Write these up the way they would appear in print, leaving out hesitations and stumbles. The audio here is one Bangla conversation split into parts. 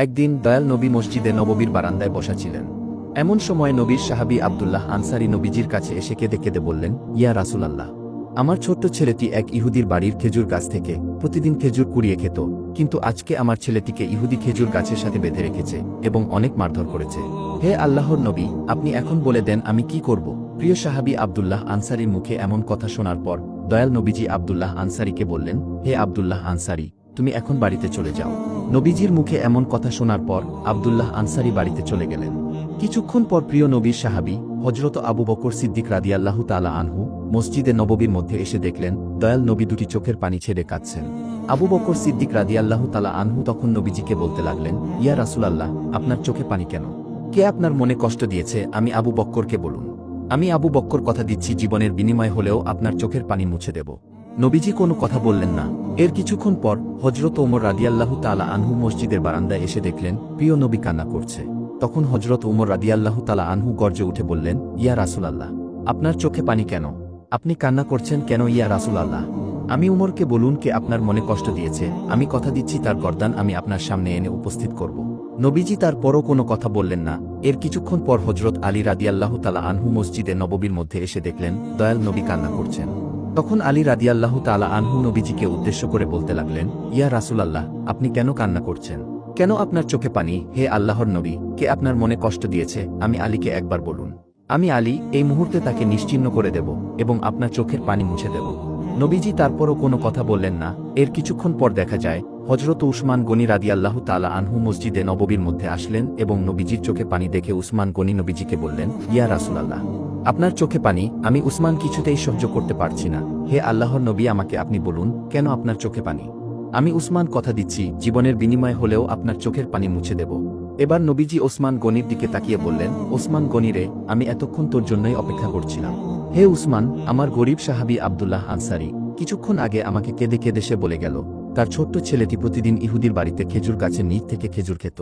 একদিন দয়াল নবী মসজিদে নববীর বারান্দায় বসা ছিলেন। এমন সময় নবীর সাহাবী আব্দুল্লাহ আনসারী নবীজির কাছে এসে কেঁদে কেঁদে বললেন, ইয়া রাসূলাল্লাহ, আমার ছোট্ট ছেলেটি এক ইহুদির বাড়ির খেজুর গাছ থেকে প্রতিদিন খেজুর কুড়িয়ে খেত, কিন্তু আজকে আমার ছেলেটিকে ইহুদি খেজুর গাছের সাথে বেঁধে রেখেছে এবং অনেক মারধর করেছে। হে আল্লাহর নবী, আপনি এখন বলে দেন আমি কি করব? প্রিয় সাহাবী আব্দুল্লাহ আনসারীর মুখে এমন কথা শোনার পর দয়াল নবীজি আব্দুল্লাহ আনসারীকে বললেন, হে আব্দুল্লাহ আনসারী, তুমি এখন বাড়িতে চলে যাও। নবীজির মুখে এমন কথা শোনার পর আব্দুল্লাহ আনসারী বাড়িতে চলে গেলেন। কিছুক্ষণ পর প্রিয় নবীর সাহাবী হযরত আবু বকর সিদ্দিক রাদিয়াল্লাহু তাআলা আনহু মসজিদে নববীর মধ্যে এসে দেখলেন দয়াল নবী দুটি চোখের পানি ছেড়ে কাঁদছেন। আবু বকর সিদ্দিক রাদিয়াল্লাহু তাআলা আনহু তখন নবীজিকে বলতে লাগলেন, ইয়া রাসূলাল্লাহ, আপনার চোখে পানি কেন? কে আপনার মনে কষ্ট দিয়েছে? আমি আবু বক্করকে বলুন। আমি আবু বক্কর কথা দিচ্ছি, জীবনের বিনিময় হলেও আপনার চোখের পানি মুছে দেব। নবীজি কোনো কথা বললেন না। এর কিছুক্ষণ পর হযরত ওমর রাদিয়াল্লাহু তাআলা আনহু মসজিদের বারান্দায় এসে দেখলেন প্রিয় নবী কান্না করছে। তখন হযরত ওমর রাদিয়াল্লাহু তাআলা আনহু গর্জে উঠে বললেন, ইয়া রাসূলাল্লাহ, আপনার চোখে পানি কেন? আপনি কান্না করছেন কেন ইয়া রাসূলাল্লাহ? আমি উমরকে বলুন কে আপনার মনে কষ্ট দিয়েছে, আমি কথা দিচ্ছি তার গর্দান আমি আপনার সামনে এনে উপস্থিত করব। নবীজি তারপরও কোনো কথা বললেন না। এর কিছুক্ষণ পর হযরত আলী রাদিয়াল্লাহু তাআলা আনহু মসজিদে নববীর মধ্যে এসে দেখলেন দয়াল নবী কান্না করছেন। তখন আলী রাদিয়াল্লাহু তাআলা আনহু নবীজিকে উদ্দেশ্য করে বলতে লাগলেন, ইয়া রাসূলাল্লাহ, আপনি কেন কান্না করছেন? কেন আপনার চোখে পানি? হে আল্লাহর নবী, কে আপনার মনে কষ্ট দিয়েছে আমি আলীকে একবার বলুন। আমি আলী এই মুহূর্তে তাকে নিশ্চিহ্ন করে দেব এবং আপনার চোখের পানি মুছে দেব। নবীজি তারপরও কোনো কথা বললেন না। এর কিছুক্ষণ পর দেখা যায় হযরত উসমান গনি রাদিয়াল্লাহু তাআলা আনহু মসজিদে নববীর মধ্যে আসলেন এবং নবীজির চোখে পানি দেখে উসমান গনি নবীজিকে বললেন, ইয়া রাসূলাল্লাহ, আপনার চোখে পানি আমি উসমান কিছুতেই সহ্য করতে পারছি না। হে আল্লাহর নবী, আমাকে আপনি বলুন কেন আপনার চোখে পানি? আমি উসমান কথা দিচ্ছি, জীবনের বিনিময় হলেও আপনার চোখের পানি মুছে দেব। এবার নবীজি ওসমান গনির দিকে তাকিয়ে বললেন, ওসমান গনি রে, আমি এতক্ষণ তোর জন্যই অপেক্ষা করছিলাম। হে উসমান, আমার গরিব সাহাবী আব্দুল্লাহ আনসারী কিছুক্ষণ আগে আমাকে কেঁদে কেঁদে সে বলে গেল তার ছোট্ট ছেলেটি প্রতিদিন ইহুদির বাড়িতে খেজুর গাছের নিচ থেকে খেজুর খেত।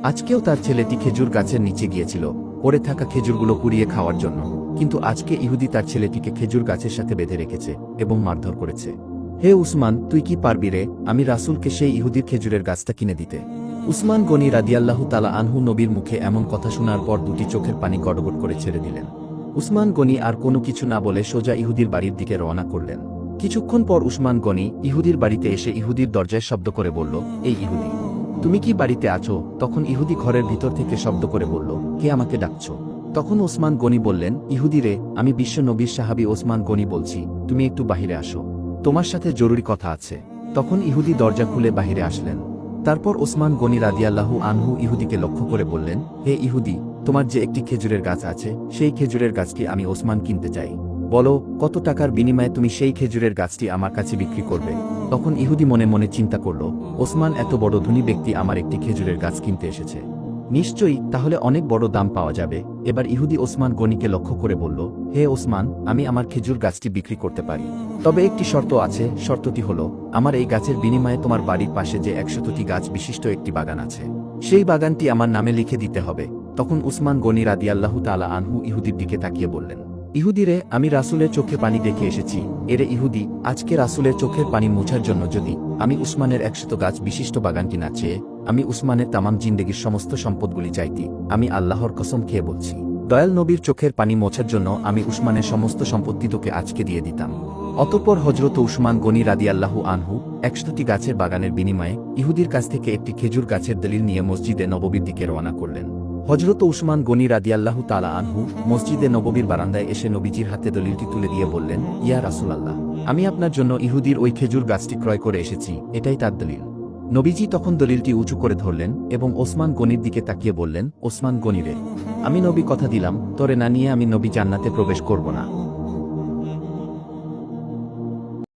আজকেও তার ছেলেটি খেজুর গাছের নিচে গিয়েছিল পড়ে থাকা খেজুরগুলো কুড়িয়ে খাওয়ার জন্য, কিন্তু আজকে ইহুদি তার ছেলেটিকে খেজুর গাছের সাথে বেঁধে রেখেছে এবং মারধর করেছে। হে উসমান, তুই কি পারবি রে আমি রাসূলকে সেই ইহুদির খেজুরের গাছটা কিনে দিতে? উসমান গনি রাদিয়াল্লাহু তাআলা আনহু নবীর মুখে এমন কথা শোনার পর দুটি চোখের পানি গড়গড় করে ছেড়ে দিলেন। উসমান গনি আর কোনো কিছু না বলে সোজা ইহুদির বাড়ির দিকে রওনা করলেন। কিছুক্ষণ পর উসমান গনি ইহুদির বাড়িতে এসে ইহুদির দরজায় শব্দ করে বলল, এই ইহুদি, তুমি কি বাড়িতে আছো? তখন ইহুদি ঘরের ভিতর থেকে শব্দ করে বলল, কে আমাকে ডাকছো? তখন ওসমান গনি বললেন, ইহুদি রে, আমি বিশ্ব নবীর সাহাবী ওসমান গনি বলছি, তুমি একটু বাহিরে আসো, তোমার সাথে জরুরি কথা আছে। তখন ইহুদি দরজা খুলে বাহিরে আসলেন। তারপর ওসমান গনি রাদিয়াল্লাহু আনহু ইহুদিকে লক্ষ্য করে বললেন, হে ইহুদি, তোমার যে একটি খেজুরের গাছ আছে সেই খেজুরের গাছটি আমি ওসমান কিনতে চাই। বলো কত টাকার বিনিময়ে তুমি সেই খেজুরের গাছটি আমার কাছে বিক্রি করবে? তখন ইহুদি মনে মনে চিন্তা করল, ওসমান এত বড় ধনী ব্যক্তি আমার একটি খেজুরের গাছ কিনতে এসেছে, নিশ্চয়ই তাহলে অনেক বড় দাম পাওয়া যাবে। এবার ইহুদি ওসমান গনিকে লক্ষ্য করে বলল, হে ওসমান, আমি আমার খেজুর গাছটি বিক্রি করতে পারি, তবে একটি শর্ত আছে। শর্তটি হলো, আমার এই গাছের বিনিময়ে তোমার বাড়ির পাশে যে 100টি গাছ বিশিষ্ট একটি বাগান আছে সেই বাগানটি আমার নামে লিখে দিতে হবে। তখন উসমান গনি রাদিয়াল্লাহু তাআলা আনহু ইহুদির দিকে তাকিয়ে বললেন, ইহুদিরে, আমি রাসূলের চোখে পানি দেখে এসেছি। এরে ইহুদি, আজকে রাসূলের চোখের পানি মোছার জন্য যদি আমি উসমানের 100 গাছ বিশিষ্ট বাগানটি না চেয়ে আমি উসমানের তামাম জিন্দেগির সমস্ত সম্পদগুলি চাইতি, আমি আল্লাহর কসম খেয়ে বলছি, দয়াল নবীর চোখের পানি মোছার জন্য আমি উসমানের সমস্ত সম্পত্তি তোকে আজকে দিয়ে দিতাম। অতঃপর হযরত উসমান গনি রাদিয়াল্লাহু আনহু 100টি গাছের বাগানের বিনিময়ে ইহুদির কাছ থেকে একটি খেজুর গাছের দলিল নিয়ে মসজিদে নববীর দিকে রওনা করলেন। হযরত উসমান গনি রাদিয়াল্লাহু তাআলা আনহু মসজিদে নববীর বারান্দায় এসে নবীজির হাতে দলিলটি তুলে দিয়ে বললেন, ইয়া রাসূলাল্লাহ, আমি আপনার জন্য ইহুদির ওই খেজুর গাছটি ক্রয় করে এসেছি, এটাই তার দলিল। নবীজি তখন দলিলটি উঁচু করে ধরলেন এবং ওসমান গনির দিকে তাকিয়ে বললেন, ওসমান গনি রে, আমি নবী কথা দিলাম তোরে না নিয়ে আমি নবী জান্নাতে প্রবেশ করব না।